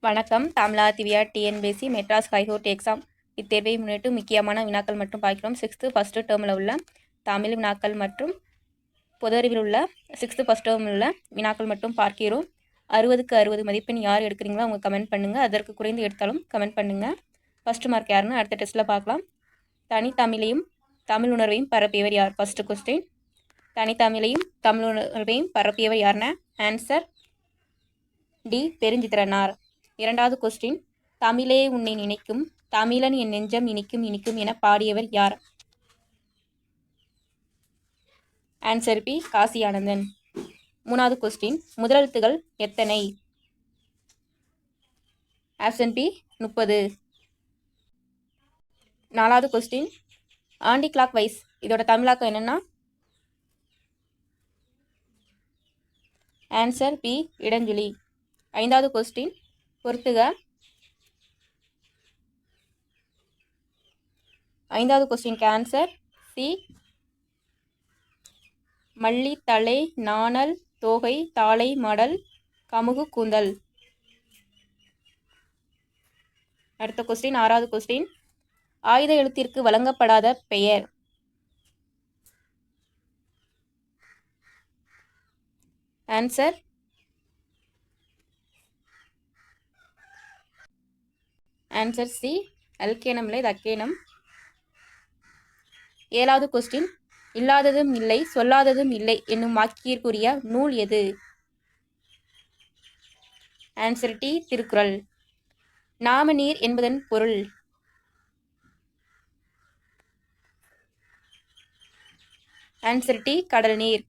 வணக்கம். தமிழா Divya TNPSC Madras high court exam இத்தேர்வை முன்னிட்டு முக்கியமான வினாக்கள் மட்டும் பார்க்கிறோம். 6th ஃபர்ஸ்ட் டேர்மில் உள்ள தமிழ் வினாக்கள் மற்றும் பொது அறிவில் உள்ள 6th ஃபர்ஸ்ட் டேர்மில் உள்ள வினாக்கள் மட்டும் பார்க்கிறோம். 60க்கு 60 மதிப்பெண் யார் எடுக்கிறீங்களோ அவங்க கமெண்ட் பண்ணுங்கள். அதற்கு குறைந்து எடுத்தாலும் கமெண்ட் பண்ணுங்கள். ஃபர்ஸ்ட் மார்க் யாருன்னு அடுத்த டெஸ்ட்டில் பார்க்கலாம். தனித்தமிழையும் தமிழ் உணர்வையும் பரப்பியவர் யார்? First question. தனித்தமிழையும் தமிழ் உணர்வையும் பரப்பியவர் யாருன்னா ஆன்சர் டி. பெருஞ்சித்திரனார். இரண்டாவது கொஸ்டின். தமிழே உன்னை நினைக்கும், தமிழன் என் நெஞ்சம் இனிக்கும் இனிக்கும் என பாடியவர் யார்? Answer B. காசி ஆனந்தன். மூணாவது கொஸ்டின். முதலெழுத்துகள் எத்தனை? Option B 30. நாலாவது கொஸ்டின். ஆன்டி கிளாக் வைஸ் இதோட தமிழாக்கம் என்னன்னா? Answer B. இடஞ்சுழி. ஐந்தாவது கொஸ்டின். பொறுத்துக. ஐந்தாவது கொஸ்டினுக்கு ஆன்சர் சி. மல்லி தலை நாணல் தோகை தாளை மடல் கமுகு கூந்தல். அடுத்த கொஸ்டின். ஆறாவது கொஸ்டின். ஆயுத எழுத்திற்கு வழங்கப்படாத பெயர்? Answer answer C. அல்கேனம் இல்லை, தக்கேனம். ஏழாவது கொஸ்டின். இல்லாததும் இல்லை சொல்லாததும் இல்லை என்னும் வாக்கிற்குரிய நூல் எது? Answer D. திருக்குறள். நாம நீர் என்பதன் பொருள்? Answer D. கடல் நீர்.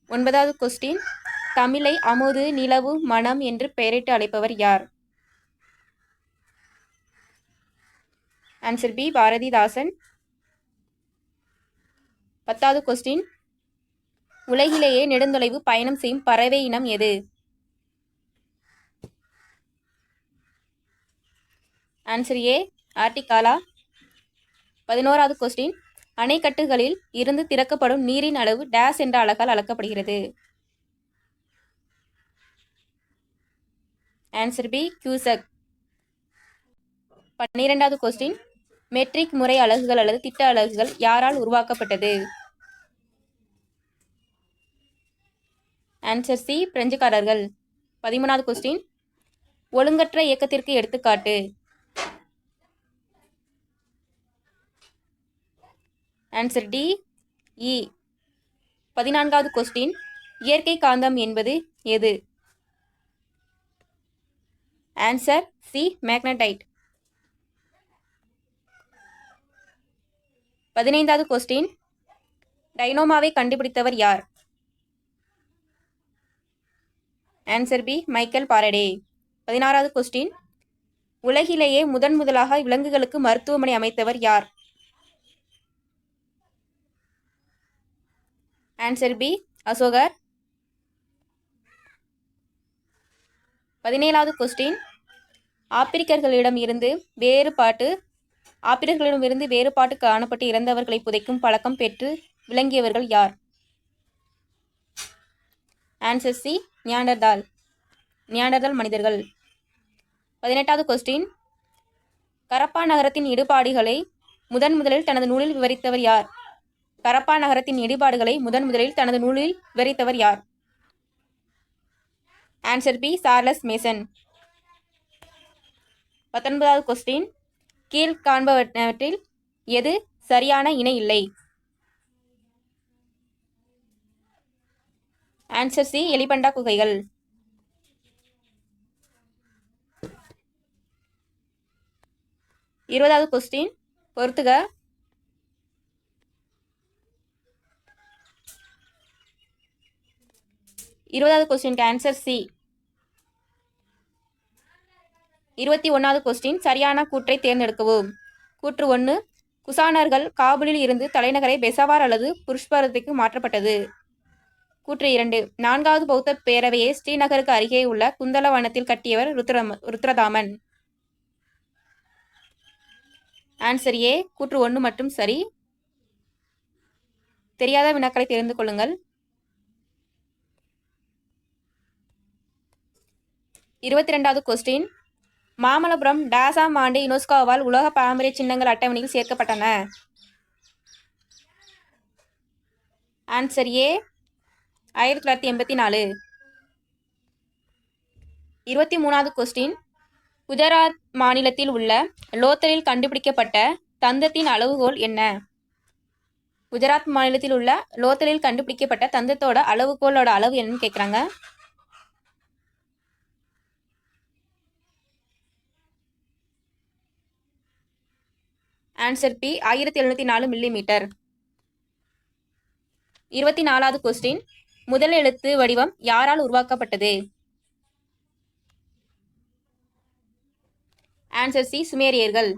ஒன்பதாவது கொஸ்டின். தமிழை அமுது நிலவு மனம் என்று பெயரிட்டு அழைப்பவர் யார்? Answer B. பாரதிதாசன். 10வது கொஸ்டின். உலகிலேயே நெடுந்தொலைவு பயணம் செய்யும் பறவை இனம் எது? Answer A. ஆர்டிகாலா. 11வது கொஸ்டின். அணைக்கட்டுகளில் இருந்து திறக்கப்படும் நீரின் அளவு டேஸ் என்ற அலகால் அளக்கப்படுகிறது? Answer B. கியூசக். 12வது கொஸ்டின். மெட்ரிக் முறை அலகுகள் அல்லது திட்ட அலகுகள் யாரால் உருவாக்கப்பட்டது? Answer C. பிரெஞ்சுக்காரர்கள். 13வது கொஸ்டின். ஒழுங்கற்ற இயக்கத்திற்கு எடுத்துக்காட்டு? Answer D. இ. 14வது கொஸ்டின். இயற்கை காந்தம் என்பது எது? Answer C. மேக்னடைட். 15வது கொஸ்டின். டைனோமாவை கண்டுபிடித்தவர் யார்? Answer B. Michael Faraday. 16வது கொஸ்டின். உலகிலேயே முதலாக விலங்குகளுக்கு மருத்துவமனை அமைத்தவர் யார்? Answer B. அசோகர். 17வது கொஸ்டின். ஆப்பிரிக்கர்களிடம் இருந்து வேறுபாட்டு காணப்பட்டு இறந்தவர்களை புதைக்கும் பழக்கம் பெற்று விளங்கியவர்கள் யார்? Answer C. நியாண்டர்தால் மனிதர்கள். 18வது கொஸ்டின். கரப்பா நகரத்தின் இடிபாடுகளை முதலில் தனது நூலில் விவரித்தவர் யார்? கரப்பா நகரத்தின் இடிபாடுகளை முதலில் தனது நூலில் விவரித்தவர் யார்? Answer B. Charles Mason. 19வது கொஸ்டின். கீழ்காண்பவற்றில் எது சரியான இணை இல்லை? Answer C. எலிபண்டா குகைகள். 20வது கொஸ்டின். பொறுத்துக. இருபதாவது கொஸ்டினுக்கு ஆன்சர் சி. 21வது கொஸ்டின். சரியான கூற்றை தேர்ந்தெடுக்கவும். கூற்று 1. குசானர்கள் காபூலில் இருந்து தலைநகரை பெசாவர் அல்லது புஷ்பரத்துக்கு மாற்றப்பட்டது. கூற்று 2. 4வது பௌத்த பேரவையை ஸ்ரீநகருக்கு அருகே உள்ள குந்தலவனத்தில் கட்டியவர் ருத்ரதாமன். Answer A. கூற்று 1 மட்டும் சரி. தெரியாத வினாக்களை தெரிந்து கொள்ளுங்கள். 22வது கொஸ்டின். மாமல்லபுரம் டேஸாம் ஆண்டு யுனெஸ்கோவால் உலக பாரம்பரிய சின்னங்கள் அட்டவணையில் சேர்க்கப்பட்டன? Answer A 1984. 23வது கொஸ்டின். குஜராத் மாநிலத்தில் உள்ள லோத்தரில் கண்டுபிடிக்கப்பட்ட தந்தத்தின் அளவுகோல் என்ன? குஜராத் மாநிலத்தில் உள்ள லோத்தரில் கண்டுபிடிக்கப்பட்ட தந்தத்தோட அளவுகோலோட அளவு என்னன்னு கேட்குறாங்க. Answer B 1704 millimetre. 24வது கொஸ்டின். முதல் எழுத்து வடிவம் யாரால் உருவாக்கப்பட்டது? ஆன்சர் சி சுமேரியர்கள்.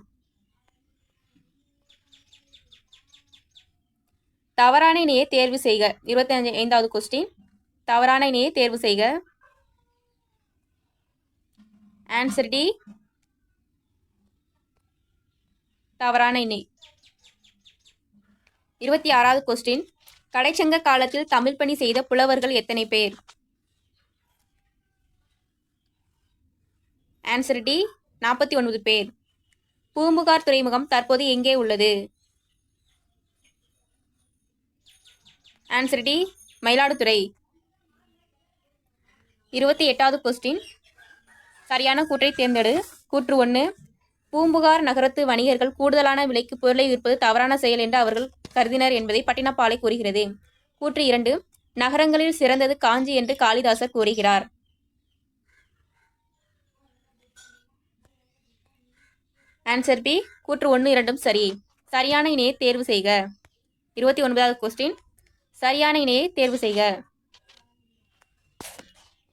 தவறான இணையை தேர்வு செய்க. 25வது கொஸ்டின். தவறான இணையை தேர்வு செய்க. ஆன்சர் டி தவறான இணை. 26வது கொஸ்டின். கடைச்சங்க காலத்தில் தமிழ் பணி செய்த புலவர்கள் எத்தனை பேர்? ஆன்சர் டி 49 பேர். பூம்புகார் துறைமுகம் தற்போது எங்கே உள்ளது? Answer D Mayiladuthurai. 28வது கொஸ்டின். சரியான கூற்றை தேர்ந்தெடு. கூற்று 1. பூம்புகார் நகரத்து வணிகர்கள் கூடுதலான விலைக்கு பொருளை விற்பது தவறான செயல் என்று அவர்கள் கருதினர் என்பதை பட்டினப்பாலை கூறுகிறது. கூற்று 2. நகரங்களில் சிறந்தது காஞ்சி என்று காளிதாசர் கூறுகிறார். ஆன்சர் பி கூற்று 1, 2 சரி. சரியான இணையை தேர்வு செய்க. 29வது கொஸ்டின். சரியான இணையை தேர்வு செய்க.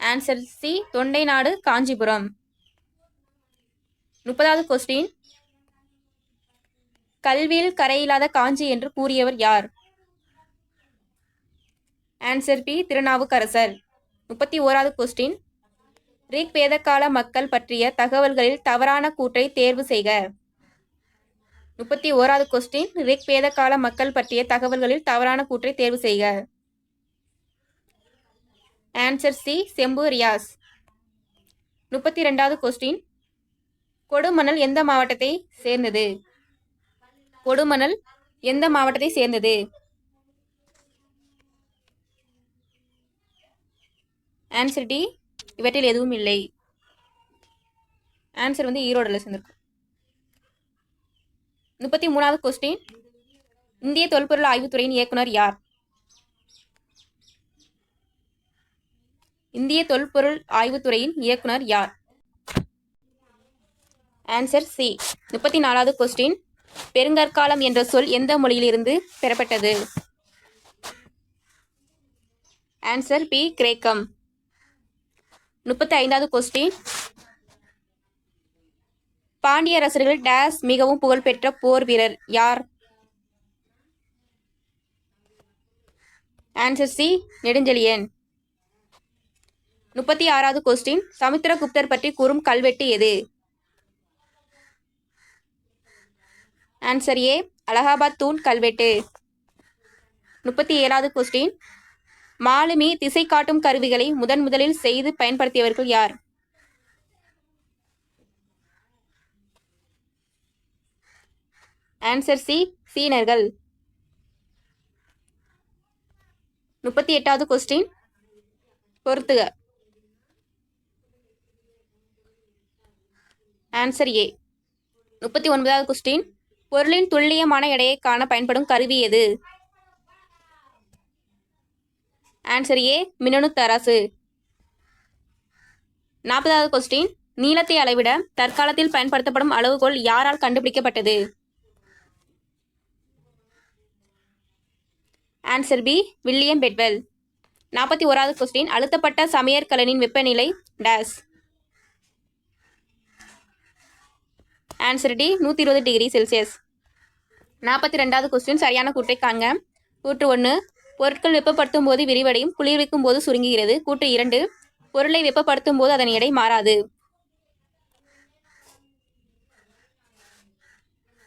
ஆன்சர் சி தொண்டை நாடு காஞ்சிபுரம். 30வது கொஸ்டின். கல்வியில் கரையில்லாத காஞ்சி என்று கூறியவர் யார்? Answer B Thirunavukkarasar. 31வது கொஸ்டின். ரிக் வேதகால மக்கள் பற்றிய தகவல்களில் தவறான கூற்றை தேர்வு செய்க. 31வது கொஸ்டின். ரிக் வேதகால மக்கள் பற்றிய தகவல்களில் தவறான கூற்றை தேர்வு செய்க. ஆன்சர் சி செம்பு ரியாஸ். 32வது கொஸ்டின். கொடுமணல் எந்த மாவட்டத்தை சேர்ந்தது? கொடுமணல் எந்த மாவட்டத்தை சேர்ந்தது? ஆன்சர் டி இவற்றில் எதுவும் இல்லை. ஆன்சர் ஈரோடுல சேர்ந்திருக்கு. 33வது கொஸ்டின். இந்திய தொல்பொருள் ஆய்வுத்துறையின் இயக்குனர் யார்? இந்திய தொல்பொருள் ஆய்வுத்துறையின் இயக்குனர் யார்? Answer C. 34வது கொஸ்டின். பெருங்கற்காலம் என்ற சொல் எந்த மொழியிலிருந்து பெறப்பட்டது? ஆன்சர் பி கிரேக்கம். 35வது கொஸ்டின். பாண்டிய அரசர்கள் டேஸ் மிகவும் புகழ்பெற்ற போர் வீரர் யார்? Answer C Nedunchezhiyan. 36வது கொஸ்டின். சமுத்திரகுப்தர் பற்றி கூறும் கல்வெட்டு எது? ஆன்சர் ஏ அலகாபாத் தூண் கல்வெட்டு. 37வது கொஸ்டின். மாலுமி திசை காட்டும் கருவிகளை முதலில் செய்து பயன்படுத்தியவர்கள் யார்? ஆன்சர் சி சீனர்கள். 38வது கொஸ்டின். பொறுத்துக. Answer A. 39வது கொஸ்டின். பொருளின் துல்லியமான எடையை காண பயன்படும் கருவி எது? ஆன்சர் ஏ மின்னணு தராசு. 40வது கொஸ்டின். நீளத்தை அளவிட தற்காலத்தில் பயன்படுத்தப்படும் அளவுகோல் யாரால் கண்டுபிடிக்கப்பட்டது? Answer B William Bedwell. 41வது கொஸ்டின். அழுத்தப்பட்ட சமையற்கலனின் வெப்பநிலை டேஸ். Answer D 120 degree Celsius. 42வது கொஸ்டின். சரியான கூற்றை காண்க. கூற்று 1. பொருட்கள் வெப்பப்படுத்தும் போது விரிவடையும், குளிர்விக்கும் போது சுருங்குகிறது. கூற்று 2. பொருளை வெப்பப்படுத்தும் போது அதன் எடை மாறாது.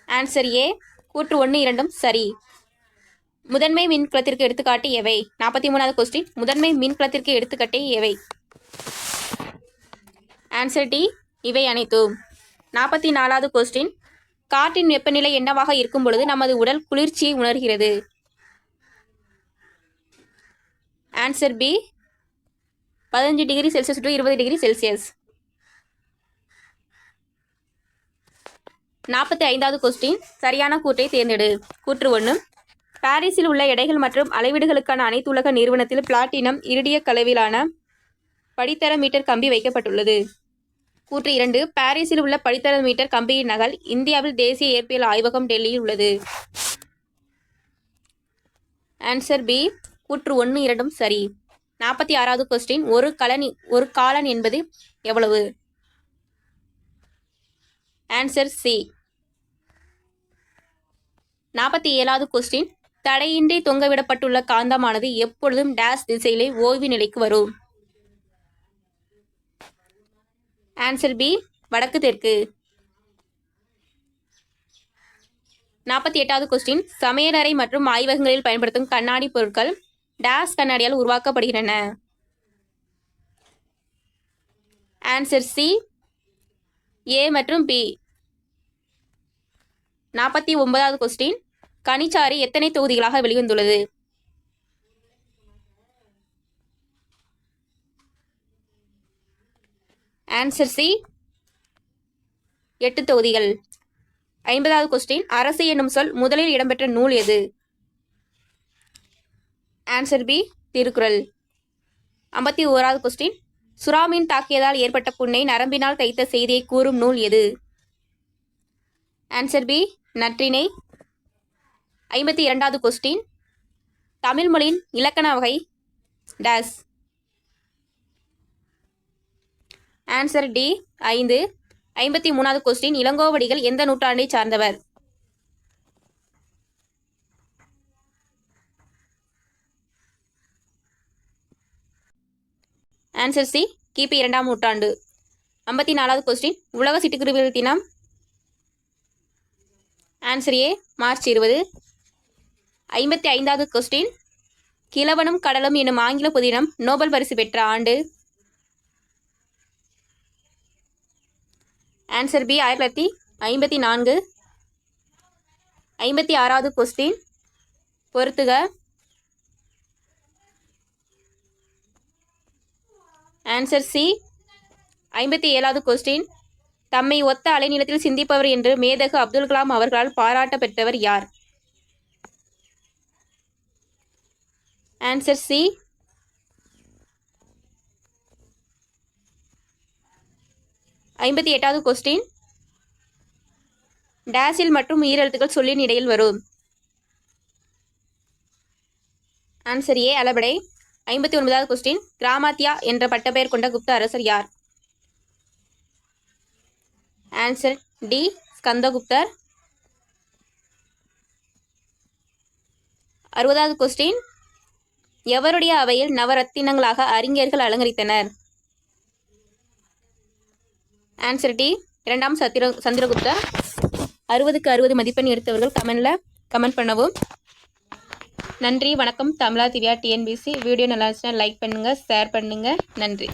ஆன்சர் ஏ கூற்று 1, 2 சரி. முதன்மை மின்கலத்திற்கு எடுத்துக்காட்டு எவை? 43வது கொஸ்டின். முதன்மை மின்கலத்திற்கு எடுத்துக்காட்டு எவை? ஆன்சர் டி இவை அனைத்தும். 44வது கொஸ்டின். காற்றின் வெப்பநிலை என்னவாக இருக்கும் பொழுது நமது உடல் குளிர்ச்சியை உணர்கிறது? Answer B 15 degree Celsius to 20 degree Celsius. 45வது கொஸ்டின். சரியான கூற்றை தேர்ந்தெடு. கூற்று 1. பாரிஸில் உள்ள எடைகள் மற்றும் அளவீடுகளுக்கான அனைத்து உலக நிறுவனத்தில் பிளாட்டினம் இரிடிய கலவையிலான படித்தர மீட்டர் கம்பி வைக்கப்பட்டுள்ளது. கூற்று 2. பாரிஸில் உள்ள படித்தர மீட்டர் கம்பியின் நகல் இந்தியாவில் தேசிய இயற்பியல் ஆய்வகம் டெல்லியில் உள்ளது. ஆன்சர் பி கூற்று 1, 2 சரி. 46வது கொஸ்டின். ஒரு காலன் என்பது எவ்வளவு? Answer C. 47வது கொஸ்டின். தடையின்றி தொங்கவிடப்பட்டுள்ள காந்தமானது எப்பொழுதும் டேஸ் திசையிலே ஓய்வு நிலைக்கு வரும்? ஆன்சர் பி வடக்கு தெற்கு. 48வது கொஸ்டின். சமையலறை மற்றும் ஆய்வகங்களில் பயன்படுத்தும் கண்ணாடி பொருட்கள் டேஸ் கண்ணாடியால் உருவாக்கப்படுகின்றன? ஆன்சர் சி ஏ மற்றும் பி. 49வது கொஸ்டின். கனிச்சாறு எத்தனை தொகுதிகளாக வெளிவந்துள்ளது? ஆன்சர் சி 8 தொகுதிகள். 50வது கொஸ்டின். அரசு என்னும் சொல் முதலில் இடம்பெற்ற நூல் எது? Answer B Thirukkural. 51வது கொஸ்டின். சுறாமீன் தாக்கியதால் ஏற்பட்ட புண்ணை நரம்பினால் தைத்த செய்தியை கூறும் நூல் எது? Answer B Natrinai. 52வது கொஸ்டின். தமிழ் மொழியின் இலக்கண வகை டேஸ்? Answer D 5. 53வது கொஸ்டின். இளங்கோவடிகள் எந்த நூற்றாண்டை சார்ந்தவர்? ஆன்சர் சி கிபி 2ஆம் நூற்றாண்டு. 54வது கொஸ்டின். உலக சிட்டுக்குருவிகள் தினம்? Answer A March 20. 55வது கொஸ்டின். கிழவனும் கடலும் எனும் ஆங்கில புதினம் நோபல் பரிசு பெற்ற ஆண்டு? Answer B 1954. 56வது கொஸ்டின். பொறுத்துக. ஆன்சர் சி 57வது கொஸ்டின். தம்மை ஒத்த அலைநீளத்தில் சிந்திப்பவர் என்று மேதகு அப்துல் கலாம் அவர்களால் பாராட்ட பெற்றவர் யார்? ஆன்சர் சி 58வது கொஸ்டின். டேஸில் மற்றும் உயிரெழுத்துக்கள் சொல்லின் இடையில் வரும்? Answer A அளபடை. 59வது கொஸ்டின். கிராமாத்யா என்ற பட்டப்பெயர் கொண்ட குப்த அரசர் யார்? ஆன்சர் டி ஸ்கந்தகுப்தர். 60வது கொஸ்டின். எவருடைய அவையில் நவரத்தினங்களாக அறிஞர்கள் அலங்கரித்தனர்? ஆன்சர் டி 2ஆம் சந்திரகுப்தர். 60க்கு 60 மதிப்பெண் எடுத்தவர்கள் கமெண்ட் பண்ணவும். நன்றி, வணக்கம். தமிழா திவ்யா டிஎன்பிசி. வீடியோ நல்லா இருந்துச்சுன்னா லைக் பண்ணுங்கள், ஷேர் பண்ணுங்கள். நன்றி.